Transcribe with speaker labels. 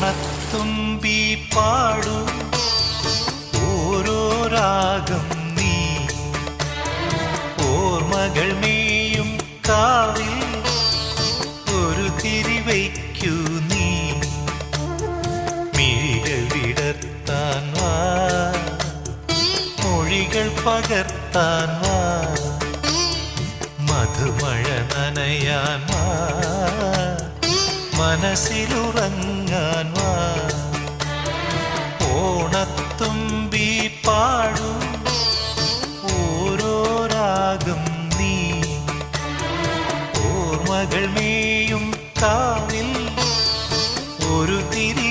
Speaker 1: ഓണത്തുമ്പി പാടൂ ഓരോ രാഗം നീ ഓർമ്മകൾ മേയും കാവിൽ ഒരു തിരിവയ്ക്കൂ നീ മിഴികൾ വിടർത്താൻ വാ മൊഴികൾ പകർത്താൻ വാ മധുമഴ നനയാൻ വാ മനസ്സിലുറങ്ങാൻ വാ ഓണത്തുമ്പി പാടൂ ഓരോ രാഗം നീ ഓർമ്മകൾ മേയും കാവിൽ ഒരു തിരി